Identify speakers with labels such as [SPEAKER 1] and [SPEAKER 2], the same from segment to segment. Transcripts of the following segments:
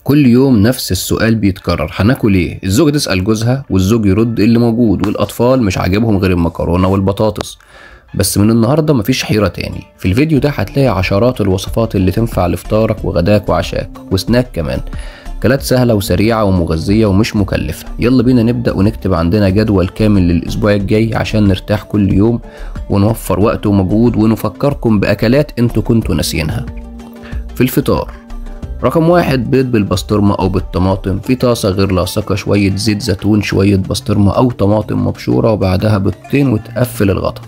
[SPEAKER 1] كل يوم نفس السؤال بيتكرر، هناكل ايه؟ الزوجة تسأل جوزها والزوج يرد اللي موجود، والأطفال مش عاجبهم غير المكرونة والبطاطس. بس من النهاردة مفيش حيرة تاني. في الفيديو ده هتلاقي عشرات الوصفات اللي تنفع لفطارك وغداك وعشاك وسناك كمان، أكلات سهلة وسريعة ومغذية ومش مكلفة. يلا بينا نبدأ ونكتب عندنا جدول كامل للأسبوع الجاي عشان نرتاح كل يوم ونوفر وقت ومجهود ونفكركم بأكلات انتوا كنتوا ناسيينها. في الفطار رقم 1 بيض بالبسطرمة أو بالطماطم في طاسة غير لاصقة، شوية زيت زيتون، شوية بسطرمة أو طماطم مبشورة، وبعدها بيضتين وتقفل الغطا.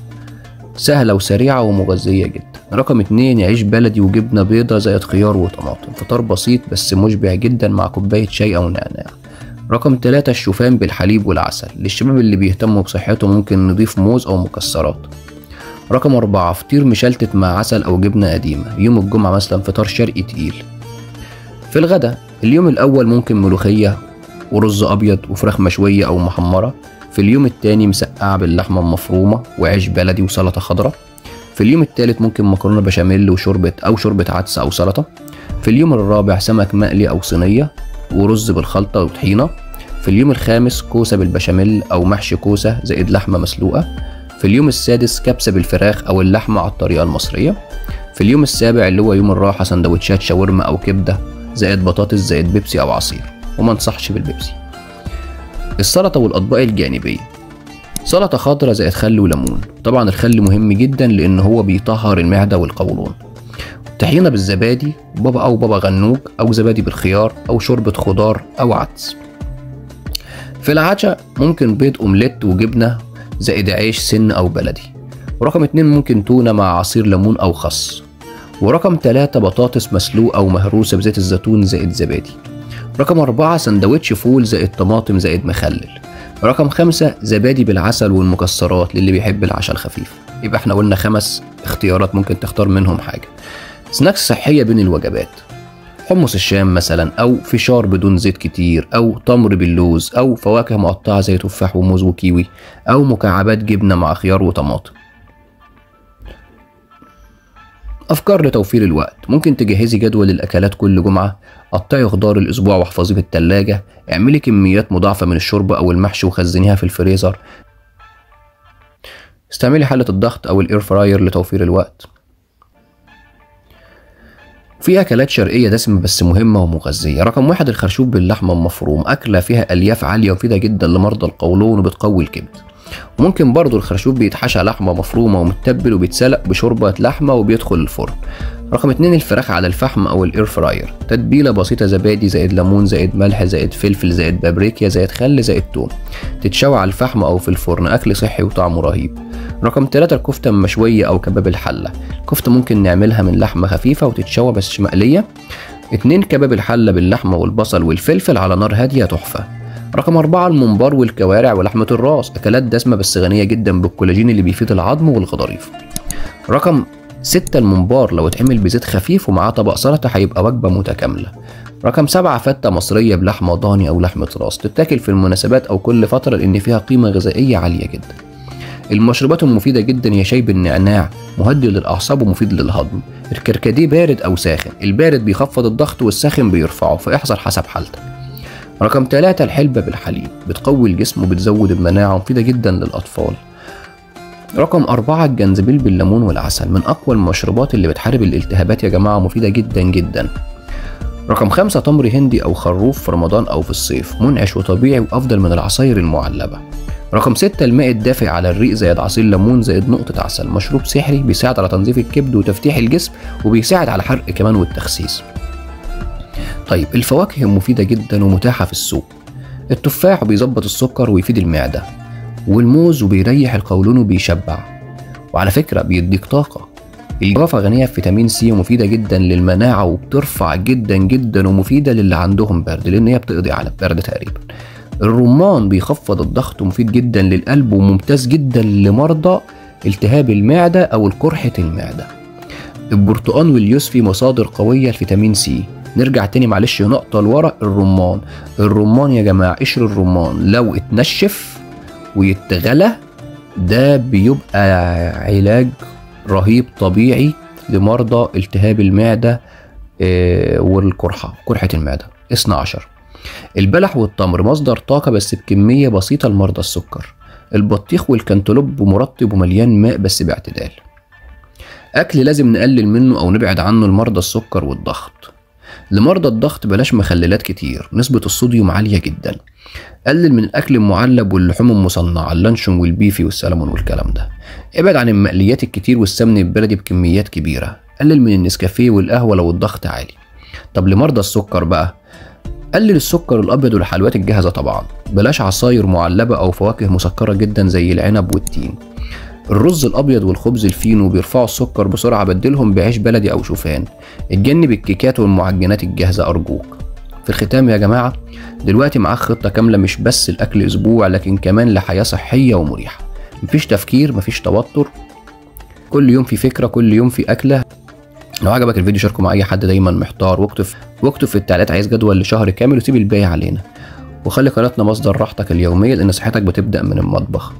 [SPEAKER 1] سهلة وسريعة ومغذية جدا. رقم 2 عيش بلدي وجبنة بيضة زائد خيار وطماطم، فطار بسيط بس مشبع جدا مع كوباية شاي أو نعناع. رقم 3 الشوفان بالحليب والعسل، للشباب اللي بيهتموا بصحتهم ممكن نضيف موز أو مكسرات. رقم 4 فطير مشلتت مع عسل أو جبنة قديمة، يوم الجمعة مثلا فطار شرقي تقيل. في الغدا اليوم الأول ممكن ملوخية ورز أبيض وفراخ مشوية أو محمرة. في اليوم التاني مسقعة باللحمة المفرومة وعيش بلدي وسلطة خضراء. في اليوم التالت ممكن مكرونة بشاميل وشوربة عدس أو سلطة. في اليوم الرابع سمك مقلي أو صينية ورز بالخلطة وطحينة. في اليوم الخامس كوسة بالبشاميل أو محشي كوسة زائد لحمة مسلوقة. في اليوم السادس كبسة بالفراخ أو اللحمة على الطريقة المصرية. في اليوم السابع اللي هو يوم الراحة سندوتشات شاورما أو كبدة زائد بطاطس زائد بيبسي أو عصير، وما انصحش بالبيبسي. السلطة والأطباق الجانبية سلطة خضراء زائد خل وليمون، طبعا الخل مهم جدا لأن هو بيطهر المعدة والقولون. طحينة بالزبادي بابا غنوج أو زبادي بالخيار أو شوربة خضار أو عدس. في العشاء ممكن بيض أومليت وجبنة زائد عيش سن أو بلدي. ورقم 2 ممكن تونة مع عصير ليمون أو خس. ورقم 3 بطاطس مسلوقة أو مهروسة بزيت الزيتون زائد زبادي. رقم 4 سندوتش فول زائد طماطم زائد مخلل. رقم 5 زبادي بالعسل والمكسرات للي بيحب العشاء الخفيف. يبقى احنا قلنا 5 اختيارات ممكن تختار منهم حاجة. سناكس صحية بين الوجبات، حمص الشام مثلا، أو فشار بدون زيت كتير، أو تمر باللوز، أو فواكه مقطعة زي تفاح وموز وكيوي، أو مكعبات جبنة مع خيار وطماطم. أفكار لتوفير الوقت، ممكن تجهزي جدول الأكلات كل جمعة، قطعي خضار الأسبوع واحفظيه في التلاجة، اعملي كميات مضاعفة من الشوربة أو المحشي وخزنيها في الفريزر، استعملي حلة الضغط أو الإير فراير لتوفير الوقت. في أكلات شرقية دسمة بس مهمة ومغذية. رقم 1 الخرشوف باللحمة المفروم، أكلة فيها ألياف عالية ومفيدة جدا لمرضى القولون وبتقوي الكبد. وممكن برضو الخرشوف بيتحشى لحمة مفرومة ومتبل وبيتسلق بشوربة لحمة وبيدخل الفرن. رقم 2 الفراخ على الفحم أو الإير فراير، تتبيلة بسيطة زبادي زائد ليمون زائد ملح زائد فلفل زائد بابريكا زائد خل زائد توم، تتشوى على الفحم أو في الفرن، أكل صحي وطعمه رهيب. رقم 3 الكفتة المشوية أو كباب الحلة، الكفتة ممكن نعملها من لحمة خفيفة وتتشوى بس مقلية. 2 كباب الحلة باللحمة والبصل والفلفل على نار هادية تحفة. رقم 4 الممبار والكوارع ولحمة الراس، أكلات دسمة بس غنية جدا بالكولاجين اللي بيفيد العظم والغضاريف. رقم 6 الممبار لو اتعمل بزيت خفيف ومعاه طبق سلطة هيبقى وجبة متكاملة. رقم 7 فتة مصرية بلحمة ضاني أو لحمة راس، تتاكل في المناسبات أو كل فترة لأن فيها قيمة غذائية عالية جدا. المشروبات المفيدة جدا هي شاي بالنعناع، مهدئ للأعصاب ومفيد للهضم. الكركديه بارد أو ساخن، البارد بيخفض الضغط والساخن بيرفعه، فاحذر حسب حالتك. رقم 3 الحلبة بالحليب، بتقوي الجسم وبتزود المناعة ومفيدة جدا للأطفال. رقم 4 الجنزبيل بالليمون والعسل، من أقوى المشروبات اللي بتحارب الالتهابات يا جماعة، مفيدة جدا جدا. رقم 5 تمر هندي أو خروف في رمضان أو في الصيف، منعش وطبيعي وأفضل من العصاير المعلبة. رقم 6 الماء الدافئ على الريق زائد عصير ليمون زائد نقطة عسل، مشروب سحري بيساعد على تنظيف الكبد وتفتيح الجسم وبيساعد على حرق كمان والتخسيس. طيب الفواكه مفيدة جدا ومتاحة في السوق. التفاح بيظبط السكر ويفيد المعدة، والموز وبيريح القولون وبيشبع، وعلى فكرة بيديك طاقة. الجوافة غنية بفيتامين سي ومفيدة جدا للمناعة وبترفع جدا جدا ومفيدة للي عندهم برد لأن هي بتقضي على البرد تقريبا. الرمان بيخفض الضغط ومفيد جدا للقلب وممتاز جدا لمرضى التهاب المعدة أو قرحة المعدة. البرتقال واليوسفي مصادر قوية لفيتامين سي. نرجع تاني معلش نقطة لورا، الرمان يا جماعة، قشر الرمان لو اتنشف ويتغلى ده بيبقى علاج رهيب طبيعي لمرضى التهاب المعدة والقرحة المعدة. 12. البلح والتمر مصدر طاقة بس بكمية بسيطة لمرضى السكر. البطيخ والكنتالوب مرطب ومليان ماء بس باعتدال. أكل لازم نقلل منه أو نبعد عنه لمرضى السكر والضغط. لمرضى الضغط بلاش مخللات كتير، نسبة الصوديوم عالية جدا. قلل من الأكل المعلب واللحوم المصنعة، اللانشون والبيفي والسلمون والكلام ده. ابعد عن المقليات الكتير والسمن البلدي بكميات كبيرة. قلل من النسكافيه والقهوة لو الضغط عالي. طب لمرضى السكر بقى، قلل السكر الأبيض والحلويات الجاهزة طبعا. بلاش عصاير معلبة أو فواكه مسكرة جدا زي العنب والتين. الرز الأبيض والخبز الفينو بيرفعوا السكر بسرعة، بدلهم بعيش بلدي أو شوفان. اتجنب الكيكات والمعجنات الجاهزة أرجوك. في الختام يا جماعة، دلوقتي معاك خطة كاملة، مش بس الأكل أسبوع لكن كمان لحياة صحية ومريحة. مفيش تفكير، مفيش توتر، كل يوم في فكرة، كل يوم في أكلة. لو عجبك الفيديو شاركه مع أي حد دايما محتار، واكتب في التعليقات عايز جدول لشهر كامل وسيب الباقي علينا. وخلي قناتنا مصدر راحتك اليومية، لأن صحتك بتبدأ من المطبخ.